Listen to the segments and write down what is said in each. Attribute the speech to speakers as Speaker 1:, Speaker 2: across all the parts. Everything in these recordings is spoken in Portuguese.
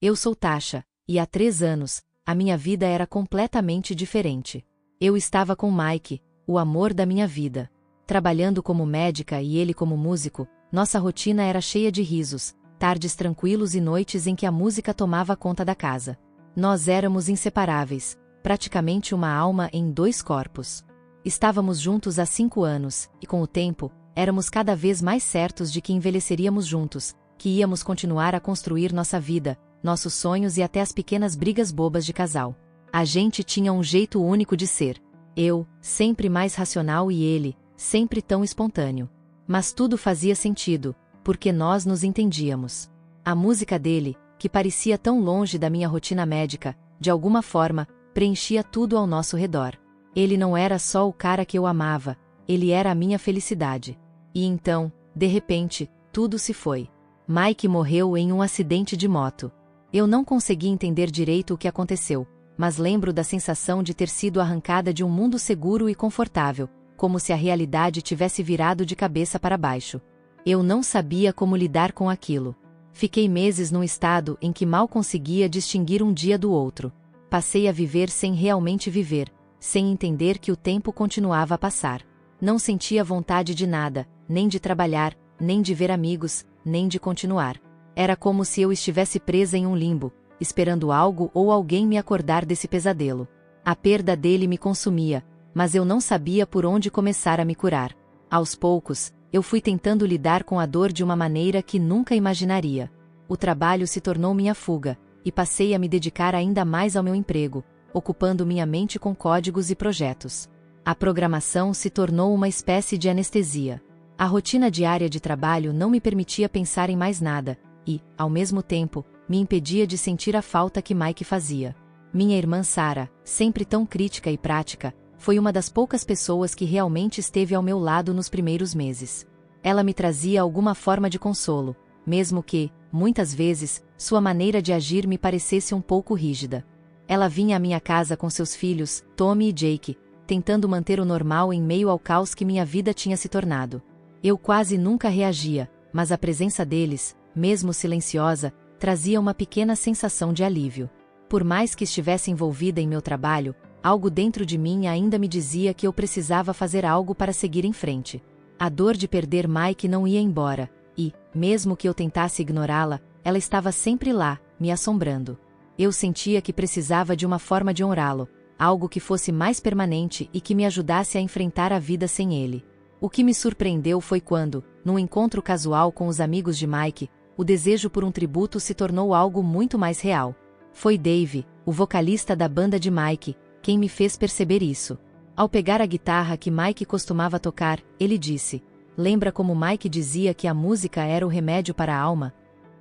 Speaker 1: Eu sou Tasha, e há 3 anos, a minha vida era completamente diferente. Eu estava com Mike, o amor da minha vida. Trabalhando como médica e ele como músico, nossa rotina era cheia de risos, tardes tranquilos e noites em que a música tomava conta da casa. Nós éramos inseparáveis, praticamente uma alma em 2 corpos. Estávamos juntos há 5 anos, e com o tempo, éramos cada vez mais certos de que envelheceríamos juntos, que íamos continuar a construir nossa vida, nossos sonhos e até as pequenas brigas bobas de casal. A gente tinha um jeito único de ser. Eu, sempre mais racional e ele, sempre tão espontâneo. Mas tudo fazia sentido, porque nós nos entendíamos. A música dele, que parecia tão longe da minha rotina médica, de alguma forma, preenchia tudo ao nosso redor. Ele não era só o cara que eu amava, ele era a minha felicidade. E então, de repente, tudo se foi. Mike morreu em um acidente de moto. Eu não consegui entender direito o que aconteceu, mas lembro da sensação de ter sido arrancada de um mundo seguro e confortável, como se a realidade tivesse virado de cabeça para baixo. Eu não sabia como lidar com aquilo. Fiquei meses num estado em que mal conseguia distinguir um dia do outro. Passei a viver sem realmente viver, sem entender que o tempo continuava a passar. Não sentia vontade de nada, nem de trabalhar, nem de ver amigos, nem de continuar. Era como se eu estivesse presa em um limbo, esperando algo ou alguém me acordar desse pesadelo. A perda dele me consumia, mas eu não sabia por onde começar a me curar. Aos poucos, eu fui tentando lidar com a dor de uma maneira que nunca imaginaria. O trabalho se tornou minha fuga, e passei a me dedicar ainda mais ao meu emprego, ocupando minha mente com códigos e projetos. A programação se tornou uma espécie de anestesia. A rotina diária de trabalho não me permitia pensar em mais nada, e, ao mesmo tempo, me impedia de sentir a falta que Mike fazia. Minha irmã Sarah, sempre tão crítica e prática, foi uma das poucas pessoas que realmente esteve ao meu lado nos primeiros meses. Ela me trazia alguma forma de consolo, mesmo que, muitas vezes, sua maneira de agir me parecesse um pouco rígida. Ela vinha à minha casa com seus filhos, Tommy e Jake, tentando manter o normal em meio ao caos que minha vida tinha se tornado. Eu quase nunca reagia, mas a presença deles, mesmo silenciosa, trazia uma pequena sensação de alívio. Por mais que estivesse envolvida em meu trabalho, algo dentro de mim ainda me dizia que eu precisava fazer algo para seguir em frente. A dor de perder Mike não ia embora, e, mesmo que eu tentasse ignorá-la, ela estava sempre lá, me assombrando. Eu sentia que precisava de uma forma de honrá-lo, algo que fosse mais permanente e que me ajudasse a enfrentar a vida sem ele. O que me surpreendeu foi quando, num encontro casual com os amigos de Mike, o desejo por um tributo se tornou algo muito mais real. Foi Dave, o vocalista da banda de Mike, quem me fez perceber isso. Ao pegar a guitarra que Mike costumava tocar, ele disse: "Lembra como Mike dizia que a música era o remédio para a alma?"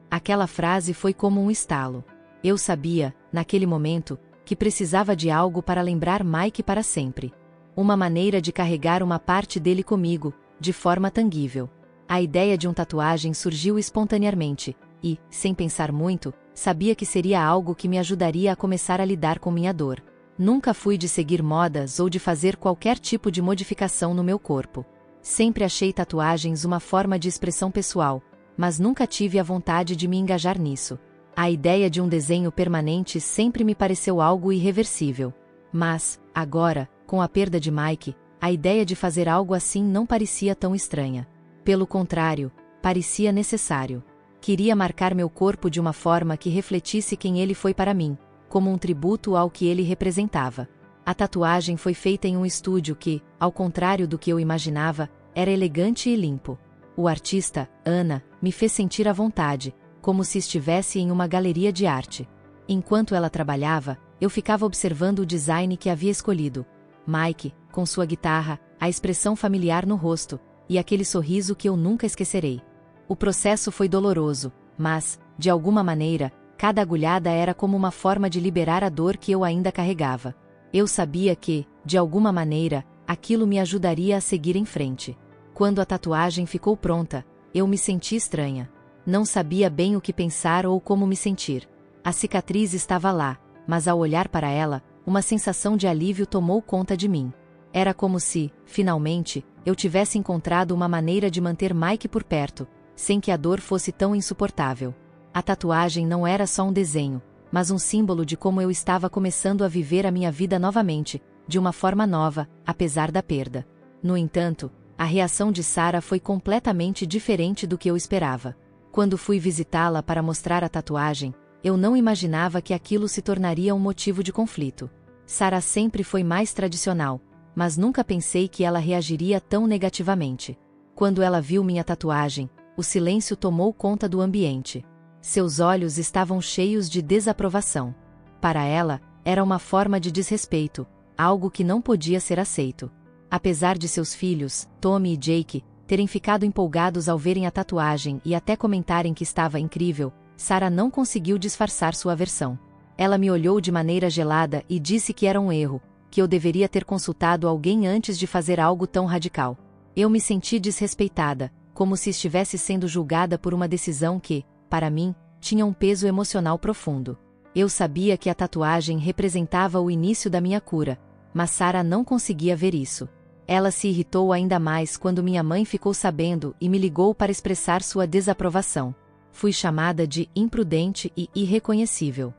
Speaker 1: Aquela frase foi como um estalo. Eu sabia, naquele momento, que precisava de algo para lembrar Mike para sempre. Uma maneira de carregar uma parte dele comigo, de forma tangível. A ideia de uma tatuagem surgiu espontaneamente, e, sem pensar muito, sabia que seria algo que me ajudaria a começar a lidar com minha dor. Nunca fui de seguir modas ou de fazer qualquer tipo de modificação no meu corpo. Sempre achei tatuagens uma forma de expressão pessoal, mas nunca tive a vontade de me engajar nisso. A ideia de um desenho permanente sempre me pareceu algo irreversível. Mas, agora, com a perda de Mike, a ideia de fazer algo assim não parecia tão estranha. Pelo contrário, parecia necessário. Queria marcar meu corpo de uma forma que refletisse quem ele foi para mim, como um tributo ao que ele representava. A tatuagem foi feita em um estúdio que, ao contrário do que eu imaginava, era elegante e limpo. O artista, Anna, me fez sentir à vontade, como se estivesse em uma galeria de arte. Enquanto ela trabalhava, eu ficava observando o design que havia escolhido. Mike, com sua guitarra, a expressão familiar no rosto, e aquele sorriso que eu nunca esquecerei. O processo foi doloroso, mas, de alguma maneira, cada agulhada era como uma forma de liberar a dor que eu ainda carregava. Eu sabia que, de alguma maneira, aquilo me ajudaria a seguir em frente. Quando a tatuagem ficou pronta, eu me senti estranha. Não sabia bem o que pensar ou como me sentir. A cicatriz estava lá, mas ao olhar para ela, uma sensação de alívio tomou conta de mim. Era como se, finalmente, eu tivesse encontrado uma maneira de manter Mike por perto, sem que a dor fosse tão insuportável. A tatuagem não era só um desenho, mas um símbolo de como eu estava começando a viver a minha vida novamente, de uma forma nova, apesar da perda. No entanto, a reação de Sarah foi completamente diferente do que eu esperava. Quando fui visitá-la para mostrar a tatuagem, eu não imaginava que aquilo se tornaria um motivo de conflito. Sarah sempre foi mais tradicional, mas nunca pensei que ela reagiria tão negativamente. Quando ela viu minha tatuagem, o silêncio tomou conta do ambiente. Seus olhos estavam cheios de desaprovação. Para ela, era uma forma de desrespeito, algo que não podia ser aceito. Apesar de seus filhos, Tommy e Jake, terem ficado empolgados ao verem a tatuagem e até comentarem que estava incrível, Sarah não conseguiu disfarçar sua aversão. Ela me olhou de maneira gelada e disse que era um erro, que eu deveria ter consultado alguém antes de fazer algo tão radical. Eu me senti desrespeitada, como se estivesse sendo julgada por uma decisão que, para mim, tinha um peso emocional profundo. Eu sabia que a tatuagem representava o início da minha cura, mas Sarah não conseguia ver isso. Ela se irritou ainda mais quando minha mãe ficou sabendo e me ligou para expressar sua desaprovação. Fui chamada de imprudente e irreconhecível.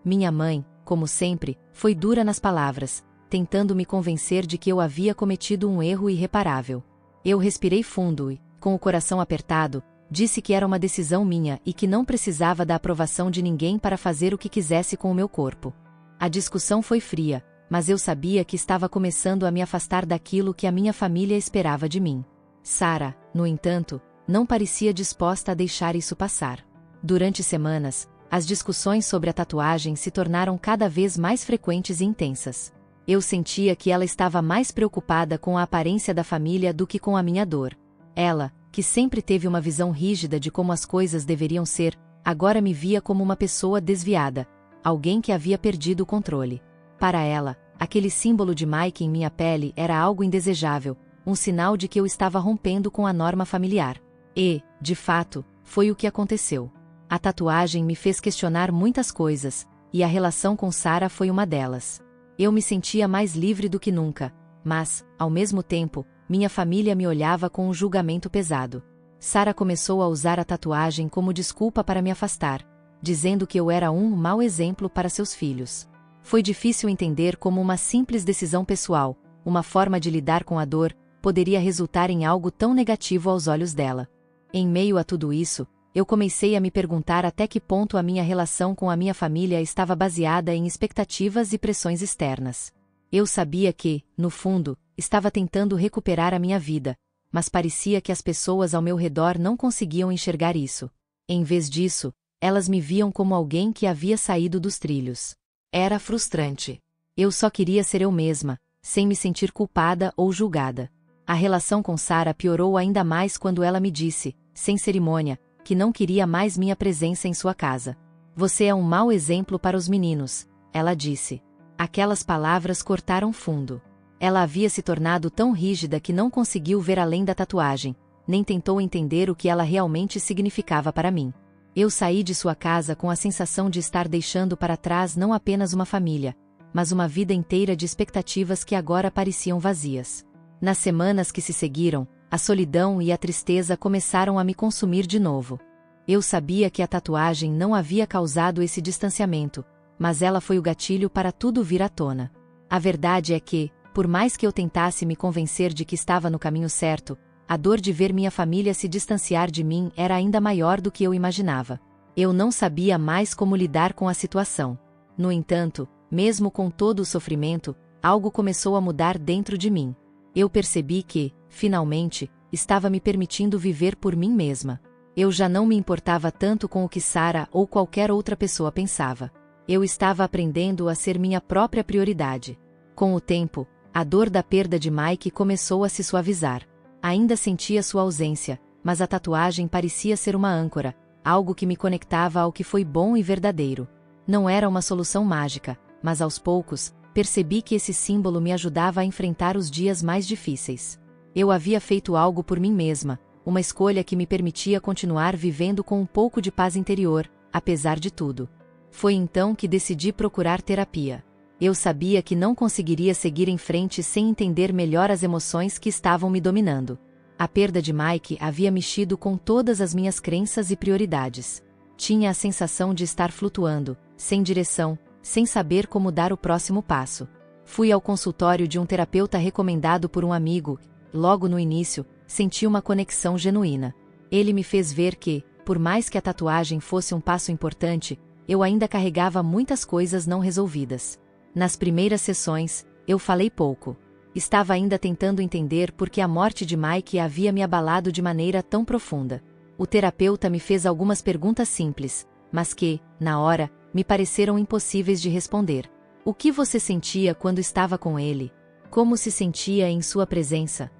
Speaker 1: Minha mãe, como sempre, foi dura nas palavras, tentando me convencer de que eu havia cometido um erro irreparável. Eu respirei fundo e, com o coração apertado, disse que era uma decisão minha e que não precisava da aprovação de ninguém para fazer o que quisesse com o meu corpo. A discussão foi fria, mas eu sabia que estava começando a me afastar daquilo que a minha família esperava de mim. Sarah, no entanto, não parecia disposta a deixar isso passar. Durante semanas, as discussões sobre a tatuagem se tornaram cada vez mais frequentes e intensas. Eu sentia que ela estava mais preocupada com a aparência da família do que com a minha dor. Ela, que sempre teve uma visão rígida de como as coisas deveriam ser, agora me via como uma pessoa desviada, alguém que havia perdido o controle. Para ela, aquele símbolo de Mike em minha pele era algo indesejável, um sinal de que eu estava rompendo com a norma familiar. E, de fato, foi o que aconteceu. A tatuagem me fez questionar muitas coisas, e a relação com Sarah foi uma delas. Eu me sentia mais livre do que nunca, mas, ao mesmo tempo, minha família me olhava com um julgamento pesado. Sarah começou a usar a tatuagem como desculpa para me afastar, dizendo que eu era um mau exemplo para seus filhos. Foi difícil entender como uma simples decisão pessoal, uma forma de lidar com a dor, poderia resultar em algo tão negativo aos olhos dela. Em meio a tudo isso, eu comecei a me perguntar até que ponto a minha relação com a minha família estava baseada em expectativas e pressões externas. Eu sabia que, no fundo, estava tentando recuperar a minha vida, mas parecia que as pessoas ao meu redor não conseguiam enxergar isso. Em vez disso, elas me viam como alguém que havia saído dos trilhos. Era frustrante. Eu só queria ser eu mesma, sem me sentir culpada ou julgada. A relação com Sarah piorou ainda mais quando ela me disse, sem cerimônia, que não queria mais minha presença em sua casa. Você é um mau exemplo para os meninos, ela disse. Aquelas palavras cortaram fundo. Ela havia se tornado tão rígida que não conseguiu ver além da tatuagem, nem tentou entender o que ela realmente significava para mim. Eu saí de sua casa com a sensação de estar deixando para trás não apenas uma família, mas uma vida inteira de expectativas que agora pareciam vazias. Nas semanas que se seguiram, a solidão e a tristeza começaram a me consumir de novo. Eu sabia que a tatuagem não havia causado esse distanciamento, mas ela foi o gatilho para tudo vir à tona. A verdade é que, por mais que eu tentasse me convencer de que estava no caminho certo, a dor de ver minha família se distanciar de mim era ainda maior do que eu imaginava. Eu não sabia mais como lidar com a situação. No entanto, mesmo com todo o sofrimento, algo começou a mudar dentro de mim. Eu percebi que, finalmente, estava me permitindo viver por mim mesma. Eu já não me importava tanto com o que Sarah ou qualquer outra pessoa pensava. Eu estava aprendendo a ser minha própria prioridade. Com o tempo, a dor da perda de Mike começou a se suavizar. Ainda sentia sua ausência, mas a tatuagem parecia ser uma âncora, algo que me conectava ao que foi bom e verdadeiro. Não era uma solução mágica, mas aos poucos, percebi que esse símbolo me ajudava a enfrentar os dias mais difíceis. Eu havia feito algo por mim mesma, uma escolha que me permitia continuar vivendo com um pouco de paz interior, apesar de tudo. Foi então que decidi procurar terapia. Eu sabia que não conseguiria seguir em frente sem entender melhor as emoções que estavam me dominando. A perda de Mike havia mexido com todas as minhas crenças e prioridades. Tinha a sensação de estar flutuando, sem direção, sem saber como dar o próximo passo. Fui ao consultório de um terapeuta recomendado por um amigo. Logo no início, senti uma conexão genuína. Ele me fez ver que, por mais que a tatuagem fosse um passo importante, eu ainda carregava muitas coisas não resolvidas. Nas primeiras sessões, eu falei pouco. Estava ainda tentando entender por que a morte de Mike havia me abalado de maneira tão profunda. O terapeuta me fez algumas perguntas simples, mas que, na hora, me pareceram impossíveis de responder. O que você sentia quando estava com ele? Como se sentia em sua presença?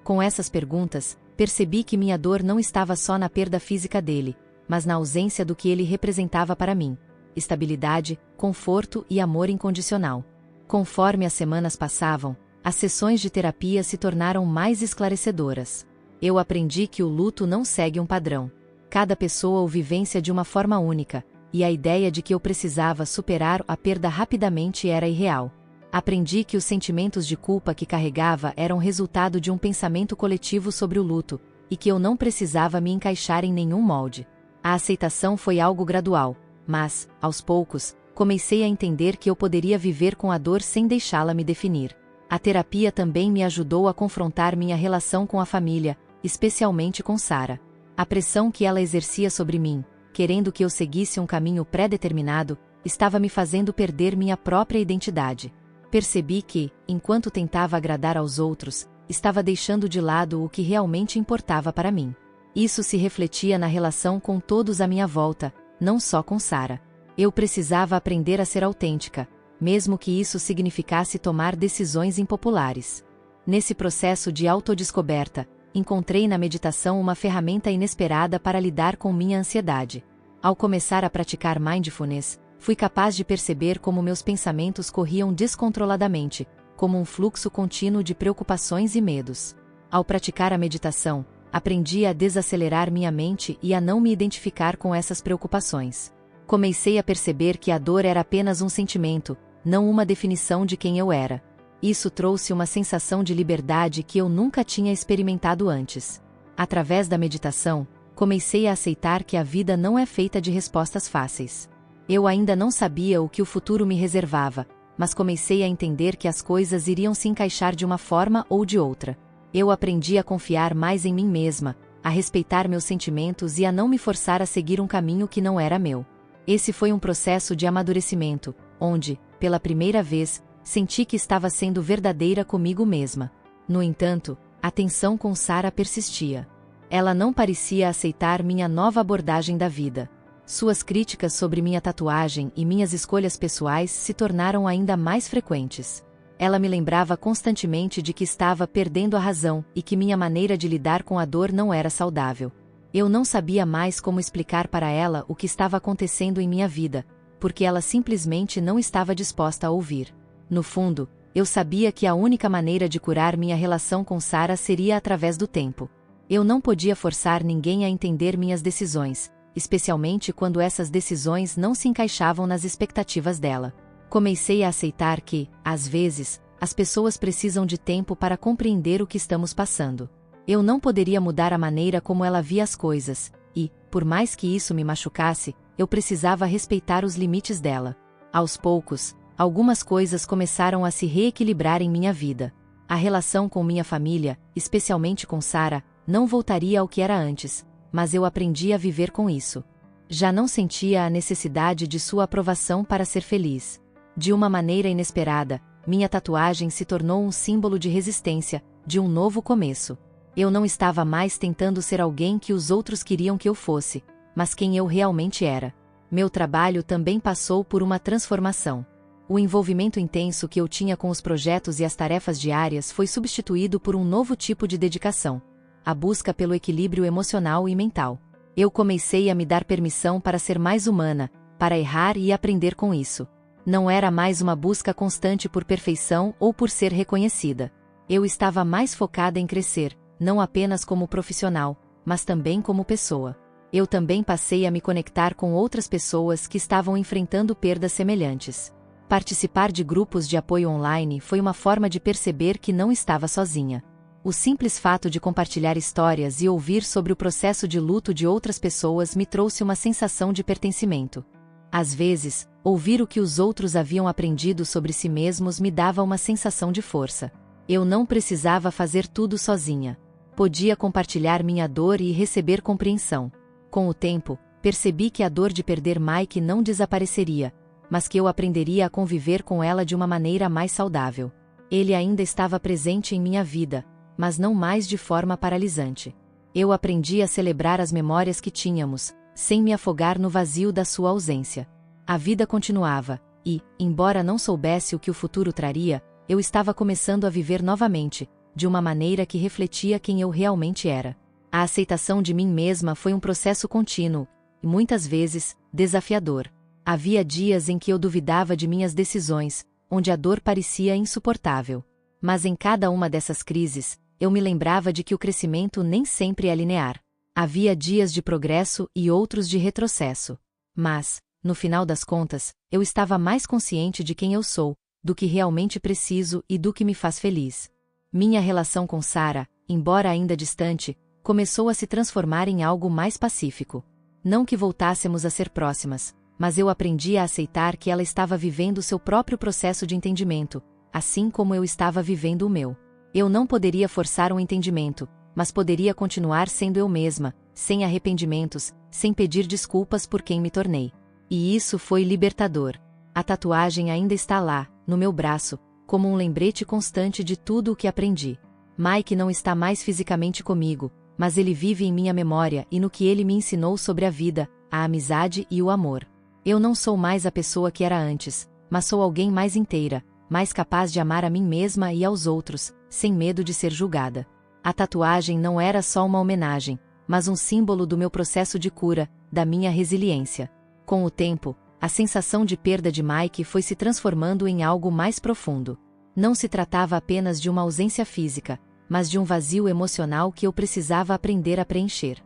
Speaker 1: Com essas perguntas, percebi que minha dor não estava só na perda física dele, mas na ausência do que ele representava para mim: estabilidade, conforto e amor incondicional. Conforme as semanas passavam, as sessões de terapia se tornaram mais esclarecedoras. Eu aprendi que o luto não segue um padrão. Cada pessoa o vivencia de uma forma única, e a ideia de que eu precisava superar a perda rapidamente era irreal. Aprendi que os sentimentos de culpa que carregava eram resultado de um pensamento coletivo sobre o luto, e que eu não precisava me encaixar em nenhum molde. A aceitação foi algo gradual, mas, aos poucos, comecei a entender que eu poderia viver com a dor sem deixá-la me definir. A terapia também me ajudou a confrontar minha relação com a família, especialmente com Sarah. A pressão que ela exercia sobre mim, querendo que eu seguisse um caminho pré-determinado, estava me fazendo perder minha própria identidade. Percebi que, enquanto tentava agradar aos outros, estava deixando de lado o que realmente importava para mim. Isso se refletia na relação com todos à minha volta, não só com Sarah. Eu precisava aprender a ser autêntica, mesmo que isso significasse tomar decisões impopulares. Nesse processo de autodescoberta, encontrei na meditação uma ferramenta inesperada para lidar com minha ansiedade. Ao começar a praticar mindfulness, fui capaz de perceber como meus pensamentos corriam descontroladamente, como um fluxo contínuo de preocupações e medos. Ao praticar a meditação, aprendi a desacelerar minha mente e a não me identificar com essas preocupações. Comecei a perceber que a dor era apenas um sentimento, não uma definição de quem eu era. Isso trouxe uma sensação de liberdade que eu nunca tinha experimentado antes. Através da meditação, comecei a aceitar que a vida não é feita de respostas fáceis. Eu ainda não sabia o que o futuro me reservava, mas comecei a entender que as coisas iriam se encaixar de uma forma ou de outra. Eu aprendi a confiar mais em mim mesma, a respeitar meus sentimentos e a não me forçar a seguir um caminho que não era meu. Esse foi um processo de amadurecimento, onde, pela primeira vez, senti que estava sendo verdadeira comigo mesma. No entanto, a tensão com Sarah persistia. Ela não parecia aceitar minha nova abordagem da vida. Suas críticas sobre minha tatuagem e minhas escolhas pessoais se tornaram ainda mais frequentes. Ela me lembrava constantemente de que estava perdendo a razão e que minha maneira de lidar com a dor não era saudável. Eu não sabia mais como explicar para ela o que estava acontecendo em minha vida, porque ela simplesmente não estava disposta a ouvir. No fundo, eu sabia que a única maneira de curar minha relação com Sarah seria através do tempo. Eu não podia forçar ninguém a entender minhas decisões, especialmente quando essas decisões não se encaixavam nas expectativas dela. Comecei a aceitar que, às vezes, as pessoas precisam de tempo para compreender o que estamos passando. Eu não poderia mudar a maneira como ela via as coisas, e, por mais que isso me machucasse, eu precisava respeitar os limites dela. Aos poucos, algumas coisas começaram a se reequilibrar em minha vida. A relação com minha família, especialmente com Sarah, não voltaria ao que era antes, mas eu aprendi a viver com isso. Já não sentia a necessidade de sua aprovação para ser feliz. De uma maneira inesperada, minha tatuagem se tornou um símbolo de resistência, de um novo começo. Eu não estava mais tentando ser alguém que os outros queriam que eu fosse, mas quem eu realmente era. Meu trabalho também passou por uma transformação. O envolvimento intenso que eu tinha com os projetos e as tarefas diárias foi substituído por um novo tipo de dedicação: a busca pelo equilíbrio emocional e mental. Eu comecei a me dar permissão para ser mais humana, para errar e aprender com isso. Não era mais uma busca constante por perfeição ou por ser reconhecida. Eu estava mais focada em crescer, não apenas como profissional, mas também como pessoa. Eu também passei a me conectar com outras pessoas que estavam enfrentando perdas semelhantes. Participar de grupos de apoio online foi uma forma de perceber que não estava sozinha. O simples fato de compartilhar histórias e ouvir sobre o processo de luto de outras pessoas me trouxe uma sensação de pertencimento. Às vezes, ouvir o que os outros haviam aprendido sobre si mesmos me dava uma sensação de força. Eu não precisava fazer tudo sozinha. Podia compartilhar minha dor e receber compreensão. Com o tempo, percebi que a dor de perder Mike não desapareceria, mas que eu aprenderia a conviver com ela de uma maneira mais saudável. Ele ainda estava presente em minha vida, mas não mais de forma paralisante. Eu aprendi a celebrar as memórias que tínhamos, sem me afogar no vazio da sua ausência. A vida continuava, e, embora não soubesse o que o futuro traria, eu estava começando a viver novamente, de uma maneira que refletia quem eu realmente era. A aceitação de mim mesma foi um processo contínuo, e muitas vezes, desafiador. Havia dias em que eu duvidava de minhas decisões, onde a dor parecia insuportável. Mas em cada uma dessas crises, eu me lembrava de que o crescimento nem sempre é linear. Havia dias de progresso e outros de retrocesso. Mas, no final das contas, eu estava mais consciente de quem eu sou, do que realmente preciso e do que me faz feliz. Minha relação com Sarah, embora ainda distante, começou a se transformar em algo mais pacífico. Não que voltássemos a ser próximas, mas eu aprendi a aceitar que ela estava vivendo seu próprio processo de entendimento, assim como eu estava vivendo o meu. Eu não poderia forçar um entendimento, mas poderia continuar sendo eu mesma, sem arrependimentos, sem pedir desculpas por quem me tornei. E isso foi libertador. A tatuagem ainda está lá, no meu braço, como um lembrete constante de tudo o que aprendi. Mike não está mais fisicamente comigo, mas ele vive em minha memória e no que ele me ensinou sobre a vida, a amizade e o amor. Eu não sou mais a pessoa que era antes, mas sou alguém mais inteira, mais capaz de amar a mim mesma e aos outros, sem medo de ser julgada. A tatuagem não era só uma homenagem, mas um símbolo do meu processo de cura, da minha resiliência. Com o tempo, a sensação de perda de Mike foi se transformando em algo mais profundo. Não se tratava apenas de uma ausência física, mas de um vazio emocional que eu precisava aprender a preencher.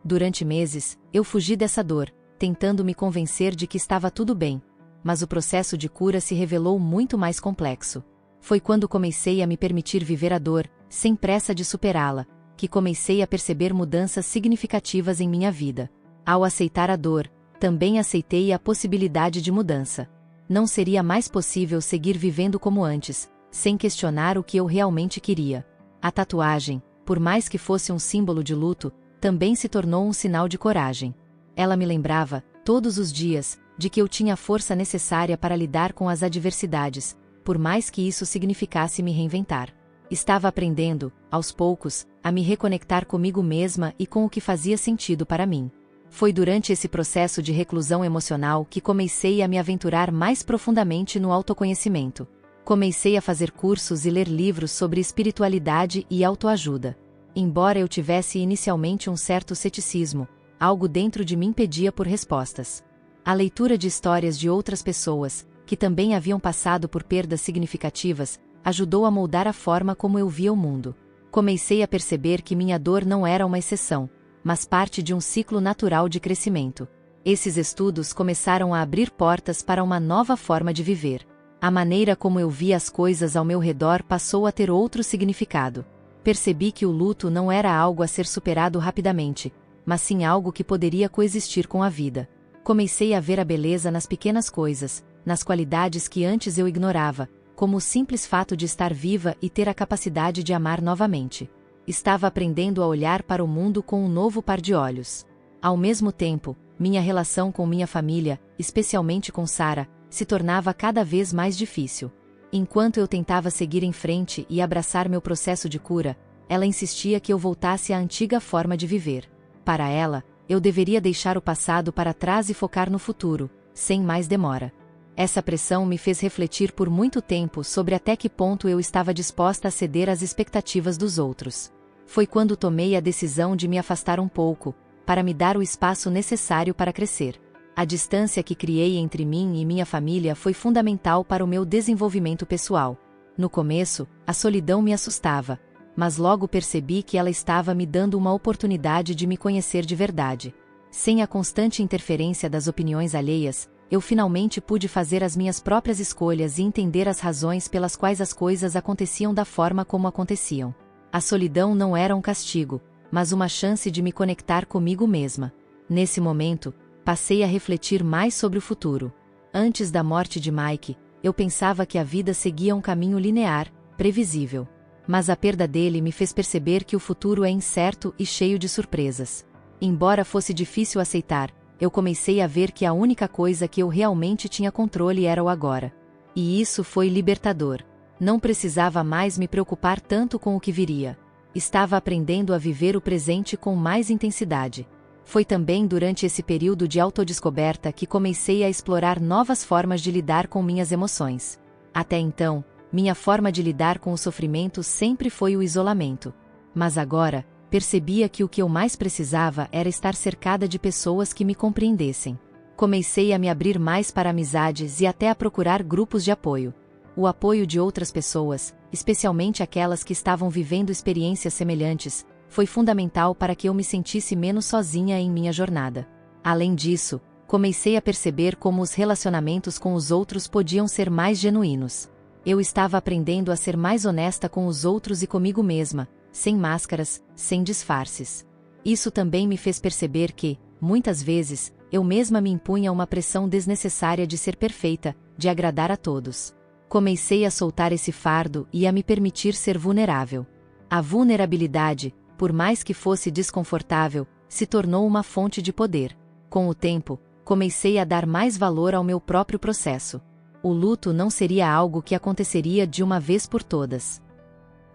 Speaker 1: Durante meses, eu fugi dessa dor, tentando me convencer de que estava tudo bem, mas o processo de cura se revelou muito mais complexo. Foi quando comecei a me permitir viver a dor, sem pressa de superá-la, que comecei a perceber mudanças significativas em minha vida. Ao aceitar a dor, também aceitei a possibilidade de mudança. Não seria mais possível seguir vivendo como antes, sem questionar o que eu realmente queria. A tatuagem, por mais que fosse um símbolo de luto, também se tornou um sinal de coragem. Ela me lembrava, todos os dias, de que eu tinha a força necessária para lidar com as adversidades, por mais que isso significasse me reinventar. Estava aprendendo, aos poucos, a me reconectar comigo mesma e com o que fazia sentido para mim. Foi durante esse processo de reclusão emocional que comecei a me aventurar mais profundamente no autoconhecimento. Comecei a fazer cursos e ler livros sobre espiritualidade e autoajuda. Embora eu tivesse inicialmente um certo ceticismo, algo dentro de mim pedia por respostas. A leitura de histórias de outras pessoas, que também haviam passado por perdas significativas, ajudou a moldar a forma como eu via o mundo. Comecei a perceber que minha dor não era uma exceção, mas parte de um ciclo natural de crescimento. Esses estudos começaram a abrir portas para uma nova forma de viver. A maneira como eu via as coisas ao meu redor passou a ter outro significado. Percebi que o luto não era algo a ser superado rapidamente, mas sim algo que poderia coexistir com a vida. Comecei a ver a beleza nas pequenas coisas, nas qualidades que antes eu ignorava, como o simples fato de estar viva e ter a capacidade de amar novamente. Estava aprendendo a olhar para o mundo com um novo par de olhos. Ao mesmo tempo, minha relação com minha família, especialmente com Sarah, se tornava cada vez mais difícil. Enquanto eu tentava seguir em frente e abraçar meu processo de cura, ela insistia que eu voltasse à antiga forma de viver. Para ela, eu deveria deixar o passado para trás e focar no futuro, sem mais demora. Essa pressão me fez refletir por muito tempo sobre até que ponto eu estava disposta a ceder às expectativas dos outros. Foi quando tomei a decisão de me afastar um pouco, para me dar o espaço necessário para crescer. A distância que criei entre mim e minha família foi fundamental para o meu desenvolvimento pessoal. No começo, a solidão me assustava, mas logo percebi que ela estava me dando uma oportunidade de me conhecer de verdade. Sem a constante interferência das opiniões alheias, eu finalmente pude fazer as minhas próprias escolhas e entender as razões pelas quais as coisas aconteciam da forma como aconteciam. A solidão não era um castigo, mas uma chance de me conectar comigo mesma. Nesse momento, passei a refletir mais sobre o futuro. Antes da morte de Mike, eu pensava que a vida seguia um caminho linear, previsível. Mas a perda dele me fez perceber que o futuro é incerto e cheio de surpresas. Embora fosse difícil aceitar, eu comecei a ver que a única coisa que eu realmente tinha controle era o agora. E isso foi libertador. Não precisava mais me preocupar tanto com o que viria. Estava aprendendo a viver o presente com mais intensidade. Foi também durante esse período de autodescoberta que comecei a explorar novas formas de lidar com minhas emoções. Até então, minha forma de lidar com o sofrimento sempre foi o isolamento. Mas agora, percebia que o que eu mais precisava era estar cercada de pessoas que me compreendessem. Comecei a me abrir mais para amizades e até a procurar grupos de apoio. O apoio de outras pessoas, especialmente aquelas que estavam vivendo experiências semelhantes, foi fundamental para que eu me sentisse menos sozinha em minha jornada. Além disso, comecei a perceber como os relacionamentos com os outros podiam ser mais genuínos. Eu estava aprendendo a ser mais honesta com os outros e comigo mesma, sem máscaras, sem disfarces. Isso também me fez perceber que, muitas vezes, eu mesma me impunha uma pressão desnecessária de ser perfeita, de agradar a todos. Comecei a soltar esse fardo e a me permitir ser vulnerável. A vulnerabilidade, por mais que fosse desconfortável, se tornou uma fonte de poder. Com o tempo, comecei a dar mais valor ao meu próprio processo. O luto não seria algo que aconteceria de uma vez por todas.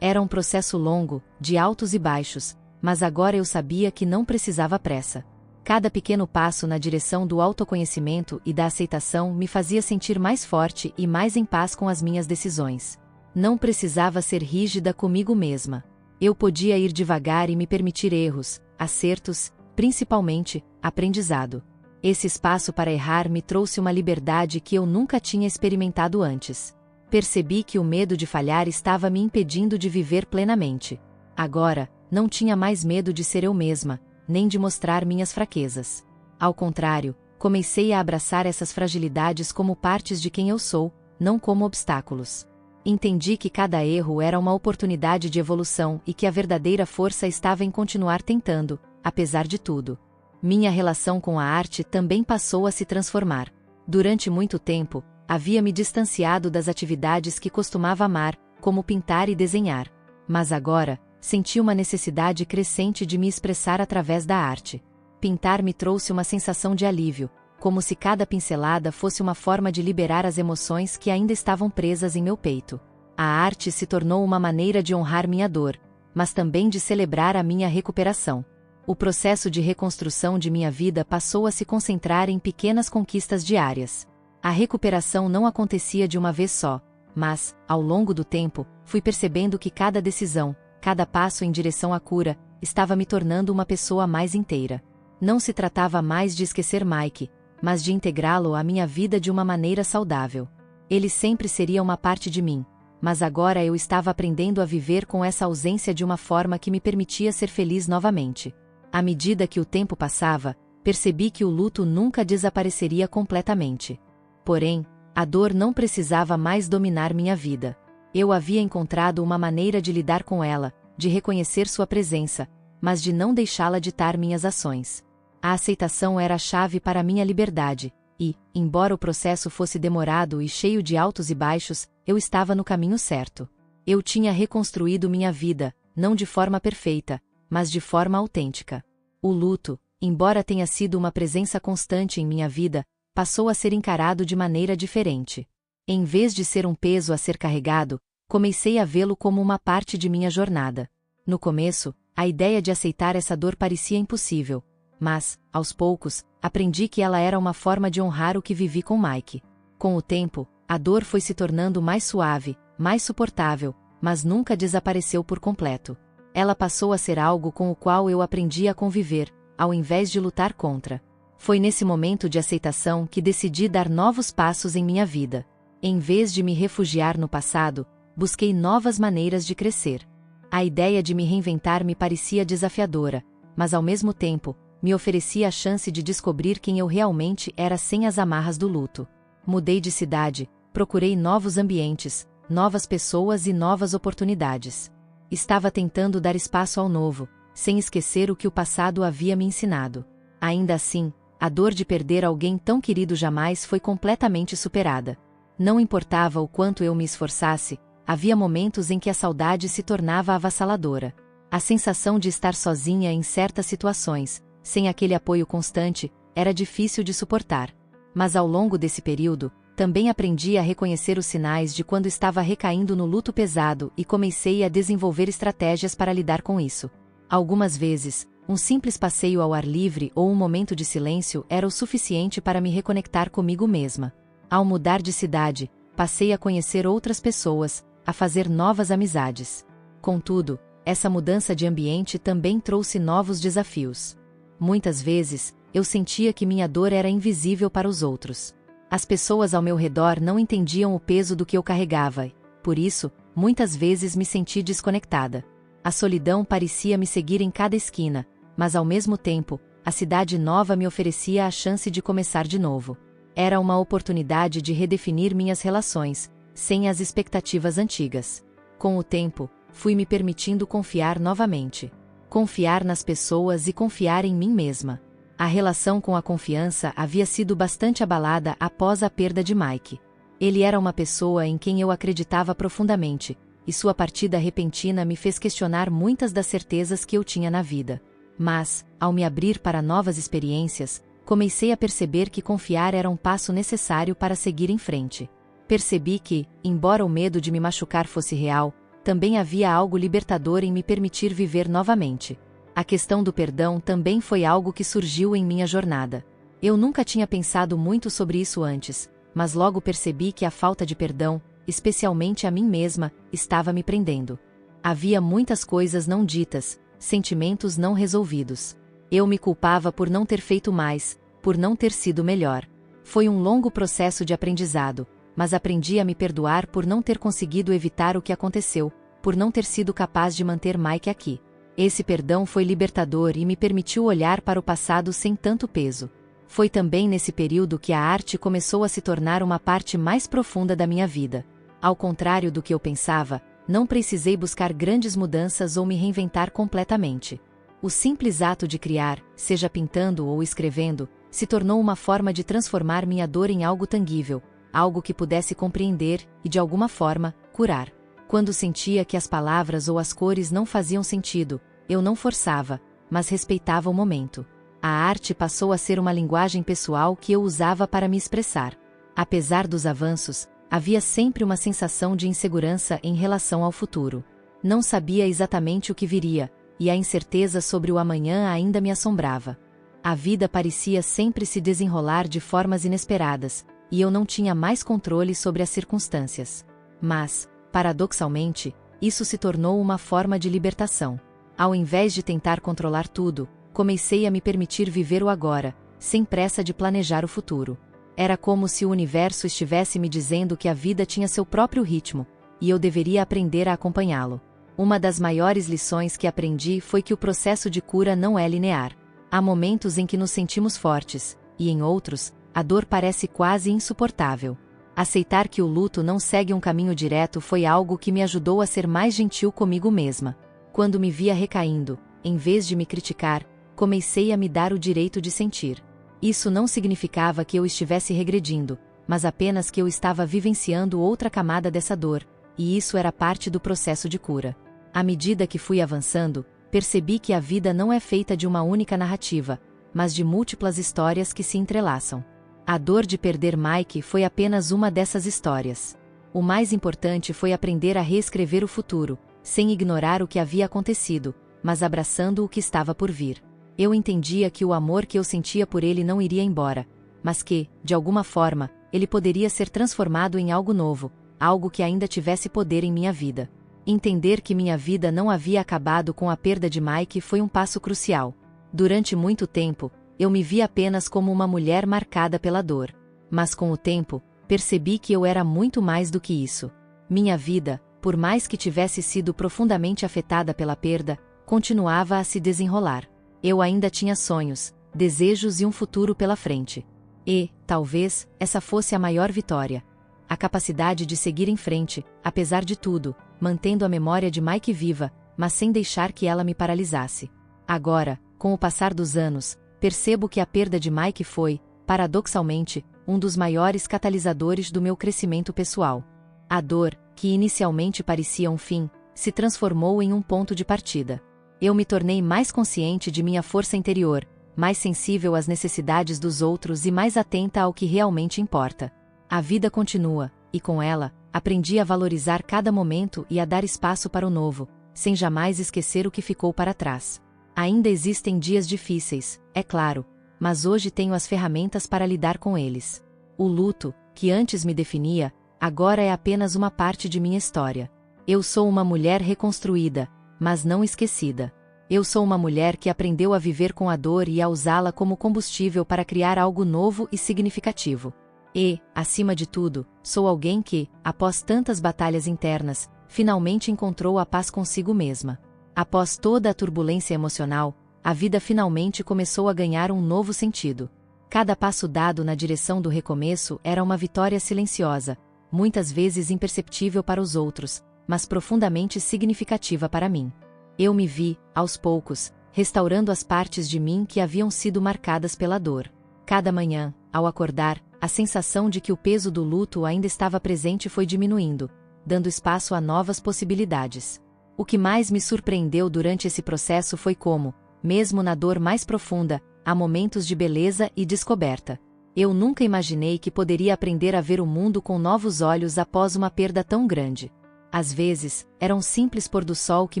Speaker 1: Era um processo longo, de altos e baixos, mas agora eu sabia que não precisava pressa. Cada pequeno passo na direção do autoconhecimento e da aceitação me fazia sentir mais forte e mais em paz com as minhas decisões. Não precisava ser rígida comigo mesma. Eu podia ir devagar e me permitir erros, acertos, principalmente, aprendizado. Esse espaço para errar me trouxe uma liberdade que eu nunca tinha experimentado antes. Percebi que o medo de falhar estava me impedindo de viver plenamente. Agora, não tinha mais medo de ser eu mesma, nem de mostrar minhas fraquezas. Ao contrário, comecei a abraçar essas fragilidades como partes de quem eu sou, não como obstáculos. Entendi que cada erro era uma oportunidade de evolução e que a verdadeira força estava em continuar tentando, apesar de tudo. Minha relação com a arte também passou a se transformar. Durante muito tempo, havia me distanciado das atividades que costumava amar, como pintar e desenhar. Mas agora, senti uma necessidade crescente de me expressar através da arte. Pintar me trouxe uma sensação de alívio, como se cada pincelada fosse uma forma de liberar as emoções que ainda estavam presas em meu peito. A arte se tornou uma maneira de honrar minha dor, mas também de celebrar a minha recuperação. O processo de reconstrução de minha vida passou a se concentrar em pequenas conquistas diárias. A recuperação não acontecia de uma vez só, mas, ao longo do tempo, fui percebendo que cada decisão, cada passo em direção à cura, estava me tornando uma pessoa mais inteira. Não se tratava mais de esquecer Mike, mas de integrá-lo à minha vida de uma maneira saudável. Ele sempre seria uma parte de mim, mas agora eu estava aprendendo a viver com essa ausência de uma forma que me permitia ser feliz novamente. À medida que o tempo passava, percebi que o luto nunca desapareceria completamente. Porém, a dor não precisava mais dominar minha vida. Eu havia encontrado uma maneira de lidar com ela, de reconhecer sua presença, mas de não deixá-la ditar minhas ações. A aceitação era a chave para minha liberdade, e, embora o processo fosse demorado e cheio de altos e baixos, eu estava no caminho certo. Eu tinha reconstruído minha vida, não de forma perfeita, mas de forma autêntica. O luto, embora tenha sido uma presença constante em minha vida, passou a ser encarado de maneira diferente. Em vez de ser um peso a ser carregado, comecei a vê-lo como uma parte de minha jornada. No começo, a ideia de aceitar essa dor parecia impossível, mas, aos poucos, aprendi que ela era uma forma de honrar o que vivi com Mike. Com o tempo, a dor foi se tornando mais suave, mais suportável, mas nunca desapareceu por completo. Ela passou a ser algo com o qual eu aprendi a conviver, ao invés de lutar contra. Foi nesse momento de aceitação que decidi dar novos passos em minha vida. Em vez de me refugiar no passado, busquei novas maneiras de crescer. A ideia de me reinventar me parecia desafiadora, mas ao mesmo tempo, me oferecia a chance de descobrir quem eu realmente era sem as amarras do luto. Mudei de cidade, procurei novos ambientes, novas pessoas e novas oportunidades. Estava tentando dar espaço ao novo, sem esquecer o que o passado havia me ensinado. Ainda assim, a dor de perder alguém tão querido jamais foi completamente superada. Não importava o quanto eu me esforçasse, havia momentos em que a saudade se tornava avassaladora. A sensação de estar sozinha em certas situações, sem aquele apoio constante, era difícil de suportar. Mas ao longo desse período, também aprendi a reconhecer os sinais de quando estava recaindo no luto pesado e comecei a desenvolver estratégias para lidar com isso. Algumas vezes, um simples passeio ao ar livre ou um momento de silêncio era o suficiente para me reconectar comigo mesma. Ao mudar de cidade, passei a conhecer outras pessoas, a fazer novas amizades. Contudo, essa mudança de ambiente também trouxe novos desafios. Muitas vezes, eu sentia que minha dor era invisível para os outros. As pessoas ao meu redor não entendiam o peso do que eu carregava e, por isso, muitas vezes me senti desconectada. A solidão parecia me seguir em cada esquina, mas ao mesmo tempo, a cidade nova me oferecia a chance de começar de novo. Era uma oportunidade de redefinir minhas relações, sem as expectativas antigas. Com o tempo, fui me permitindo confiar novamente. Confiar nas pessoas e confiar em mim mesma. A relação com a confiança havia sido bastante abalada após a perda de Mike. Ele era uma pessoa em quem eu acreditava profundamente, e sua partida repentina me fez questionar muitas das certezas que eu tinha na vida. Mas, ao me abrir para novas experiências, comecei a perceber que confiar era um passo necessário para seguir em frente. Percebi que, embora o medo de me machucar fosse real, também havia algo libertador em me permitir viver novamente. A questão do perdão também foi algo que surgiu em minha jornada. Eu nunca tinha pensado muito sobre isso antes, mas logo percebi que a falta de perdão, especialmente a mim mesma, estava me prendendo. Havia muitas coisas não ditas, sentimentos não resolvidos. Eu me culpava por não ter feito mais, por não ter sido melhor. Foi um longo processo de aprendizado, mas aprendi a me perdoar por não ter conseguido evitar o que aconteceu, por não ter sido capaz de manter Mike aqui. Esse perdão foi libertador e me permitiu olhar para o passado sem tanto peso. Foi também nesse período que a arte começou a se tornar uma parte mais profunda da minha vida. Ao contrário do que eu pensava, não precisei buscar grandes mudanças ou me reinventar completamente. O simples ato de criar, seja pintando ou escrevendo, se tornou uma forma de transformar minha dor em algo tangível, algo que pudesse compreender e, de alguma forma, curar. Quando sentia que as palavras ou as cores não faziam sentido, eu não forçava, mas respeitava o momento. A arte passou a ser uma linguagem pessoal que eu usava para me expressar. Apesar dos avanços, havia sempre uma sensação de insegurança em relação ao futuro. Não sabia exatamente o que viria, e a incerteza sobre o amanhã ainda me assombrava. A vida parecia sempre se desenrolar de formas inesperadas, e eu não tinha mais controle sobre as circunstâncias. Mas, paradoxalmente, isso se tornou uma forma de libertação. Ao invés de tentar controlar tudo, comecei a me permitir viver o agora, sem pressa de planejar o futuro. Era como se o universo estivesse me dizendo que a vida tinha seu próprio ritmo, e eu deveria aprender a acompanhá-lo. Uma das maiores lições que aprendi foi que o processo de cura não é linear. Há momentos em que nos sentimos fortes, e em outros, a dor parece quase insuportável. Aceitar que o luto não segue um caminho direto foi algo que me ajudou a ser mais gentil comigo mesma. Quando me via recaindo, em vez de me criticar, comecei a me dar o direito de sentir. Isso não significava que eu estivesse regredindo, mas apenas que eu estava vivenciando outra camada dessa dor, e isso era parte do processo de cura. À medida que fui avançando, percebi que a vida não é feita de uma única narrativa, mas de múltiplas histórias que se entrelaçam. A dor de perder Mike foi apenas uma dessas histórias. O mais importante foi aprender a reescrever o futuro, sem ignorar o que havia acontecido, mas abraçando o que estava por vir. Eu entendia que o amor que eu sentia por ele não iria embora, mas que, de alguma forma, ele poderia ser transformado em algo novo, algo que ainda tivesse poder em minha vida. Entender que minha vida não havia acabado com a perda de Mike foi um passo crucial. Durante muito tempo, eu me via apenas como uma mulher marcada pela dor. Mas com o tempo, percebi que eu era muito mais do que isso. Minha vida, por mais que tivesse sido profundamente afetada pela perda, continuava a se desenrolar. Eu ainda tinha sonhos, desejos e um futuro pela frente. E, talvez, essa fosse a maior vitória. a capacidade de seguir em frente, apesar de tudo, mantendo a memória de Mike viva, mas sem deixar que ela me paralisasse. Agora, com o passar dos anos, percebo que a perda de Mike foi, paradoxalmente, um dos maiores catalisadores do meu crescimento pessoal. A dor, que inicialmente parecia um fim, se transformou em um ponto de partida. Eu me tornei mais consciente de minha força interior, mais sensível às necessidades dos outros e mais atenta ao que realmente importa. A vida continua, e com ela, aprendi a valorizar cada momento e a dar espaço para o novo, sem jamais esquecer o que ficou para trás. Ainda existem dias difíceis, é claro, mas hoje tenho as ferramentas para lidar com eles. O luto, que antes me definia, agora é apenas uma parte de minha história. Eu sou uma mulher reconstruída, mas não esquecida. Eu sou uma mulher que aprendeu a viver com a dor e a usá-la como combustível para criar algo novo e significativo. E, acima de tudo, sou alguém que, após tantas batalhas internas, finalmente encontrou a paz consigo mesma. Após toda a turbulência emocional, a vida finalmente começou a ganhar um novo sentido. Cada passo dado na direção do recomeço era uma vitória silenciosa, muitas vezes imperceptível para os outros, mas profundamente significativa para mim. Eu me vi, aos poucos, restaurando as partes de mim que haviam sido marcadas pela dor. Cada manhã, ao acordar, a sensação de que o peso do luto ainda estava presente foi diminuindo, dando espaço a novas possibilidades. O que mais me surpreendeu durante esse processo foi como, mesmo na dor mais profunda, há momentos de beleza e descoberta. Eu nunca imaginei que poderia aprender a ver o mundo com novos olhos após uma perda tão grande. Às vezes, era um simples pôr do sol que